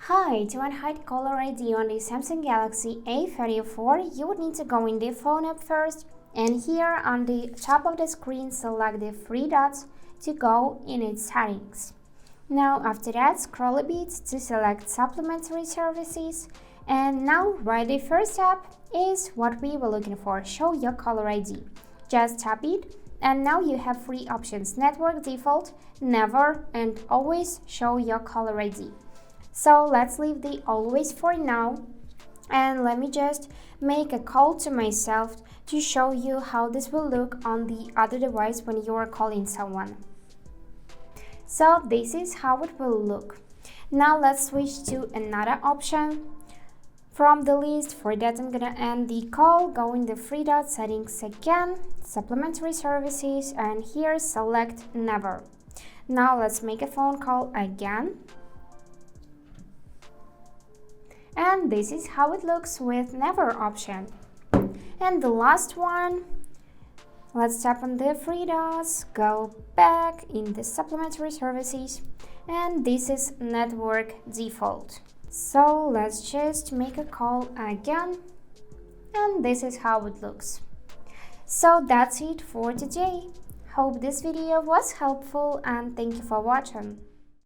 Hi, to hide caller ID on the Samsung Galaxy A34, you would need to go in the phone app first, and here on the top of the screen select the three dots to go in its settings. Now after that, scroll a bit to select supplementary services, and now right the first app is what we were looking for, show your caller ID. Just tap it, and now you have three options: network, default, never, and always show your caller ID. So let's leave the always for now, and let me just make a call to myself to show you how this will look on the other device when you are calling someone. So this is how it will look. Now let's switch to another option from the list. For that, I'm gonna end the call, go in the three dot settings again, supplementary services, and here select never. Now let's make a phone call again. And this is how it looks with never option. And the last one, let's tap on the three dots, go back in the supplementary services, and this is network default. So let's just make a call again, and this is how it looks. So that's it for today. Hope this video was helpful, and thank you for watching.